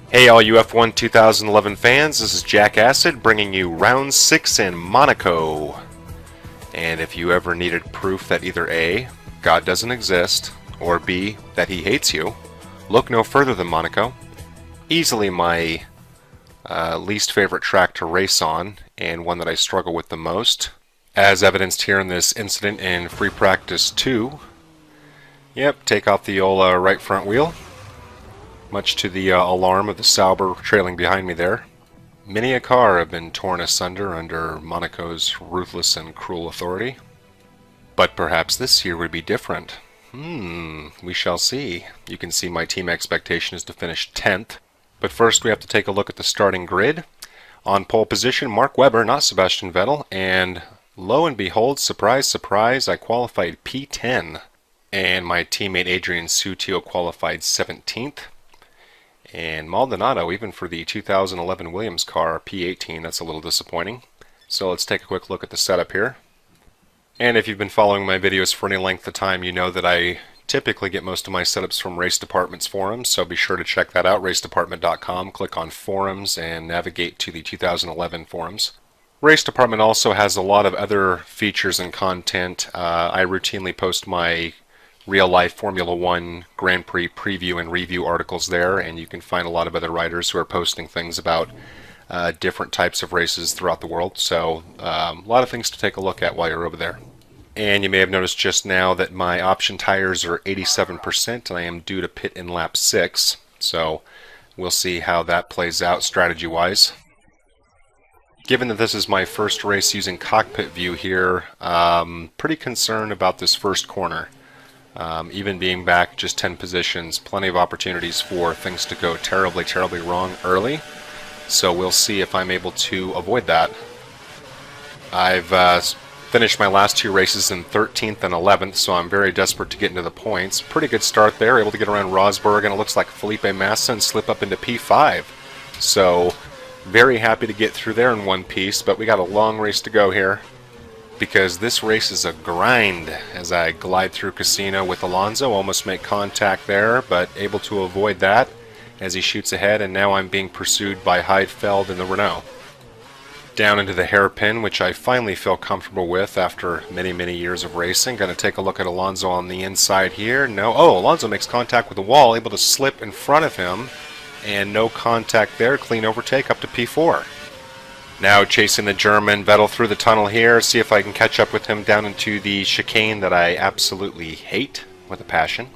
Hey all you F1 2011 fans, this is Jack Acid bringing you Round 6 in Monaco. And if you ever needed proof that either A, God doesn't exist, or B, that he hates you, look no further than Monaco. Easily my least favorite track to race on, and one that I struggle with the most, as evidenced here in this incident in Free Practice 2. Yep, take off the old right front wheel. Much to the alarm of the Sauber trailing behind me there. Many a car have been torn asunder under Monaco's ruthless and cruel authority. But perhaps this year would be different. We shall see. You can see my team expectation is to finish 10th. But first we have to take a look at the starting grid. On pole position, Mark Webber, not Sebastian Vettel, and lo and behold, surprise, surprise, I qualified P10. And my teammate Adrian Sutil qualified 17th. And Maldonado, even for the 2011 Williams car, P18, that's a little disappointing. So let's take a quick look at the setup here. And if you've been following my videos for any length of time, you know that I typically get most of my setups from Race Department's forums, so be sure to check that out, racedepartment.com, click on forums, and navigate to the 2011 forums. Race Department also has a lot of other features and content. I routinely post my real-life Formula 1 Grand Prix preview and review articles there, and you can find a lot of other writers who are posting things about different types of races throughout the world. So a lot of things to take a look at while you're over there. And you may have noticed just now that my option tires are 87%, and I am due to pit in lap 6. So we'll see how that plays out strategy-wise. Given that this is my first race using cockpit view here, pretty concerned about this first corner. Even being back just 10 positions, plenty of opportunities for things to go terribly, terribly wrong early. So we'll see if I'm able to avoid that. I've finished my last 2 races in 13th and 11th, so I'm very desperate to get into the points. Pretty good start there, able to get around Rosberg, and it looks like Felipe Massa and slip up into P5. So very happy to get through there in one piece, but we got a long race to go here, because this race is a grind. As I glide through Casino with Alonso, almost make contact there, but able to avoid that as he shoots ahead, and now I'm being pursued by Heidfeld in the Renault. Down into the hairpin, which I finally feel comfortable with after many, many years of racing. Going to take a look at Alonso on the inside here. No, oh, Alonso makes contact with the wall, able to slip in front of him, and no contact there, clean overtake up to P4. Now chasing the German, Vettel through the tunnel here, see if I can catch up with him down into the chicane that I absolutely hate with a passion.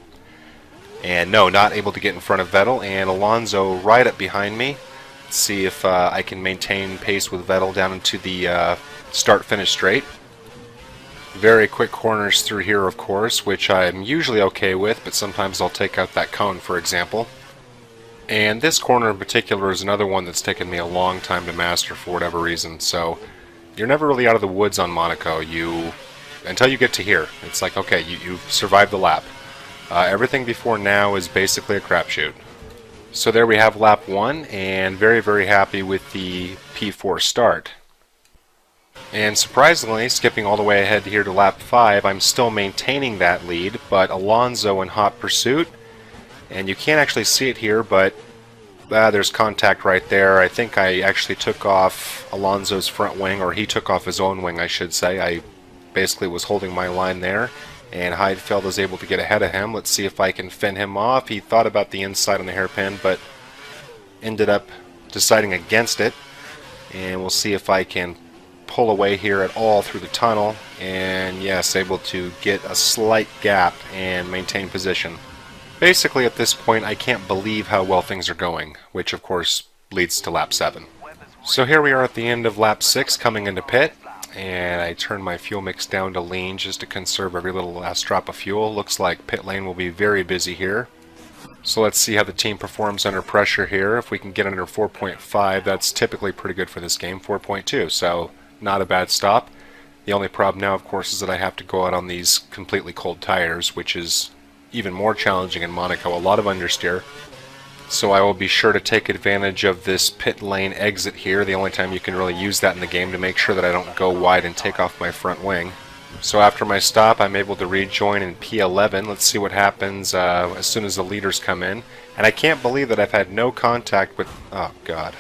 And no, not able to get in front of Vettel, and Alonso right up behind me. Let's see if I can maintain pace with Vettel down into the start-finish straight. Very quick corners through here, of course, which I'm usually okay with, but sometimes I'll take out that cone, for example. And this corner in particular is another one that's taken me a long time to master for whatever reason. So you're never really out of the woods on Monaco. Until you get to here, it's like, okay, you've survived the lap. Everything before now is basically a crapshoot. So there we have lap 1, and very, very happy with the P4 start. And surprisingly, skipping all the way ahead here to lap 5, I'm still maintaining that lead, but Alonso in hot pursuit. And you can't actually see it here, but there's contact right there. I think I actually took off Alonso's front wing, or he took off his own wing, I should say. I basically was holding my line there, and Heidfeld was able to get ahead of him. Let's see if I can fend him off. He thought about the inside on the hairpin, but ended up deciding against it. And we'll see if I can pull away here at all through the tunnel. And yes, able to get a slight gap and maintain position. Basically, at this point, I can't believe how well things are going, which, of course, leads to lap 7. So here we are at the end of lap 6, coming into pit, and I turn my fuel mix down to lean just to conserve every little last drop of fuel. Looks like pit lane will be very busy here. So let's see how the team performs under pressure here. If we can get under 4.5, that's typically pretty good for this game, 4.2, so not a bad stop. The only problem now, of course, is that I have to go out on these completely cold tires, which is even more challenging in Monaco, a lot of understeer. So I will be sure to take advantage of this pit lane exit here, the only time you can really use that in the game, to make sure that I don't go wide and take off my front wing. So after my stop, I'm able to rejoin in P11. Let's see what happens as soon as the leaders come in. And I can't believe that I've had no contact with... oh, God.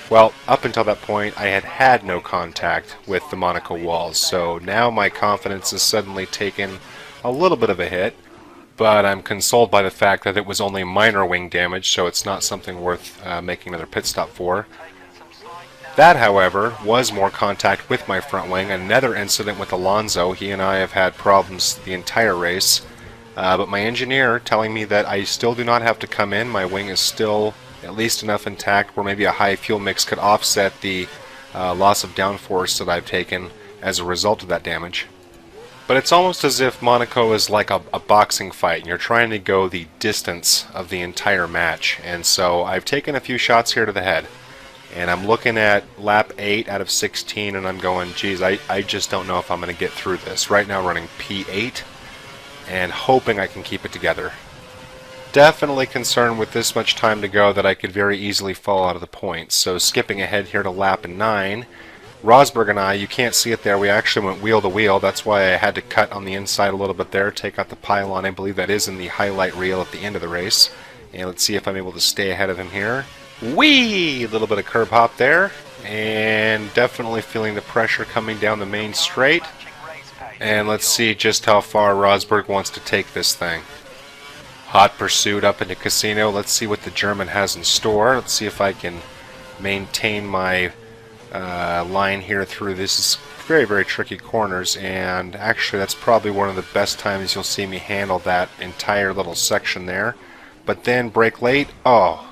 Well, up until that point, I had had no contact with the Monaco walls. So now my confidence is suddenly taken a little bit of a hit. But I'm consoled by the fact that it was only minor wing damage, so it's not something worth making another pit stop for. That, however, was more contact with my front wing. Another incident with Alonso. He and I have had problems the entire race. But my engineer telling me that I still do not have to come in. My wing is still at least enough intact where maybe a high fuel mix could offset the loss of downforce that I've taken as a result of that damage. But it's almost as if Monaco is like a boxing fight, and you're trying to go the distance of the entire match. And so I've taken a few shots here to the head. And I'm looking at lap 8 out of 16, and I'm going, geez, I just don't know if I'm going to get through this. Right now running P8, and hoping I can keep it together. Definitely concerned with this much time to go that I could very easily fall out of the points. So skipping ahead here to lap 9, Rosberg and I, you can't see it there, we actually went wheel to wheel. That's why I had to cut on the inside a little bit there, take out the pylon. I believe that is in the highlight reel at the end of the race. And let's see if I'm able to stay ahead of him here. Whee! A little bit of curb hop there, and definitely feeling the pressure coming down the main straight. And let's see just how far Rosberg wants to take this thing. Hot pursuit up into Casino. Let's see what the German has in store. Let's see if I can maintain my line here through this very, very tricky corners. And actually, that's probably one of the best times you'll see me handle that entire little section there. But then brake late. Oh.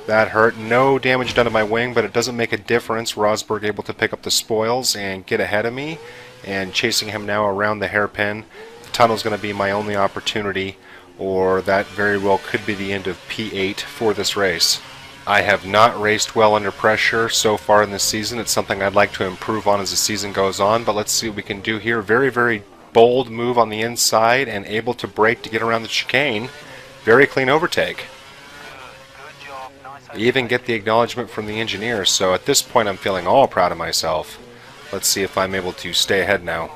That hurt. No damage done to my wing, but it doesn't make a difference. Rosberg able to pick up the spoils and get ahead of me, and chasing him now around the hairpin. The tunnel's going to be my only opportunity, or that very well could be the end of P8 for this race. I have not raced well under pressure so far in this season. It's something I'd like to improve on as the season goes on, but let's see what we can do here. Very, very bold move on the inside and able to brake to get around the chicane. Very clean overtake. Even get the acknowledgement from the engineer, so at this point I'm feeling all proud of myself. Let's see if I'm able to stay ahead now.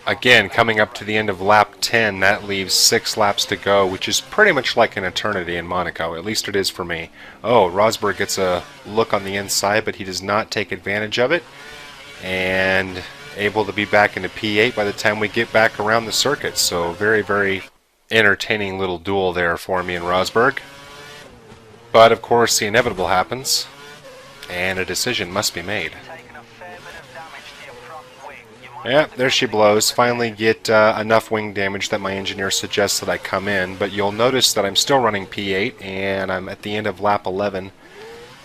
Again, coming up to the end of lap 10, that leaves 6 laps to go, which is pretty much like an eternity in Monaco. At least it is for me. Oh, Rosberg gets a look on the inside, but he does not take advantage of it. And able to be back into P8 by the time we get back around the circuit. So very, very entertaining little duel there for me and Rosberg. But of course the inevitable happens, and a decision must be made. Yeah, there she blows. Finally get enough wing damage that my engineer suggests that I come in, but you'll notice that I'm still running P8, and I'm at the end of lap 11.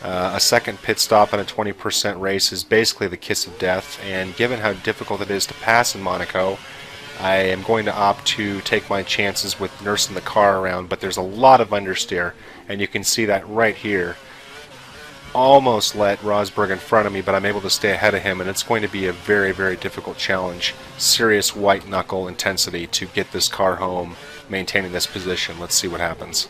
A second pit stop on a 20% race is basically the kiss of death, and given how difficult it is to pass in Monaco, I am going to opt to take my chances with nursing the car around, but there's a lot of understeer, and you can see that right here. Almost let Rosberg in front of me, but I'm able to stay ahead of him, and it's going to be a very, very difficult challenge. Serious white-knuckle intensity to get this car home, maintaining this position. Let's see what happens.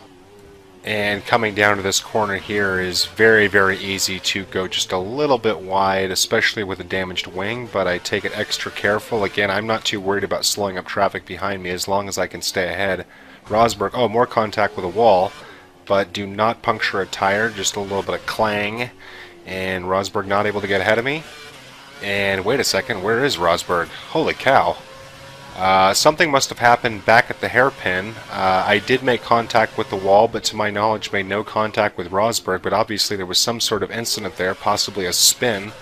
And coming down to this corner here is very, very easy to go just a little bit wide, especially with a damaged wing, but I take it extra careful. Again, I'm not too worried about slowing up traffic behind me as long as I can stay ahead. Rosberg, oh, more contact with a wall, but do not puncture a tire, just a little bit of clang. And Rosberg not able to get ahead of me. And wait a second, where is Rosberg? Holy cow. Something must have happened back at the hairpin. I did make contact with the wall, but to my knowledge made no contact with Rosberg, but obviously there was some sort of incident there, possibly a spin,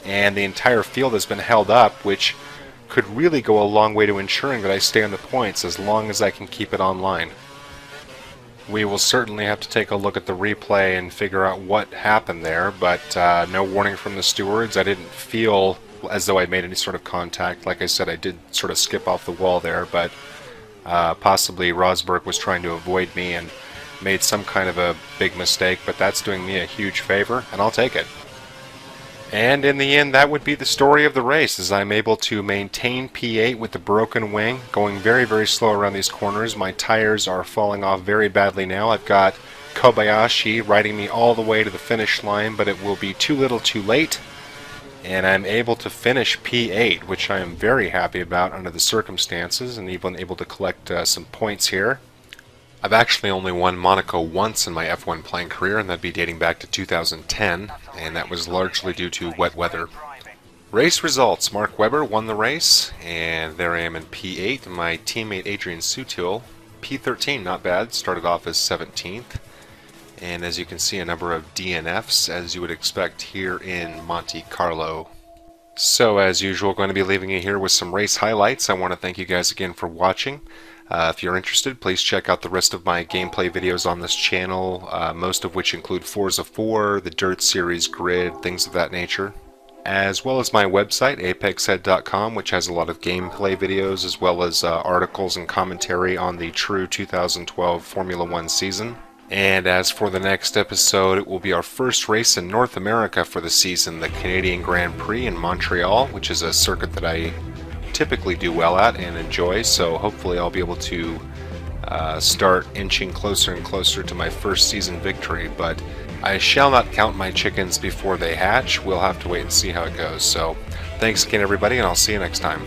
and the entire field has been held up, which could really go a long way to ensuring that I stay on the points as long as I can keep it online. We will certainly have to take a look at the replay and figure out what happened there, but no warning from the stewards. I didn't feel as though I made any sort of contact. Like I said, I did sort of skip off the wall there, but possibly Rosberg was trying to avoid me and made some kind of a big mistake, but that's doing me a huge favor, and I'll take it. And in the end, that would be the story of the race, as I'm able to maintain P8 with the broken wing, going very, very slow around these corners. My tires are falling off very badly now. I've got Kobayashi riding me all the way to the finish line, but it will be too little too late. and I'm able to finish P8, which I am very happy about under the circumstances, and even able to collect some points here. I've actually only won Monaco once in my F1 playing career, and that'd be dating back to 2010, and that was largely due to wet weather. Race results: Mark Webber won the race, and there I am in P8, and my teammate Adrian Sutil, P13, not bad, started off as 17th. And as you can see, a number of DNFs, as you would expect here in Monte Carlo. So as usual, going to be leaving you here with some race highlights. I want to thank you guys again for watching. If you're interested, please check out the rest of my gameplay videos on this channel, most of which include Forza 4, the Dirt Series Grid, things of that nature, as well as my website, ApexHead.com, which has a lot of gameplay videos as well as articles and commentary on the true 2012 Formula 1 season. And as for the next episode, it will be our first race in North America for the season, the Canadian Grand Prix in Montreal, which is a circuit that I typically do well at and enjoy, so hopefully I'll be able to start inching closer and closer to my first season victory, but I shall not count my chickens before they hatch. We'll have to wait and see how it goes. So thanks again, everybody, and I'll see you next time.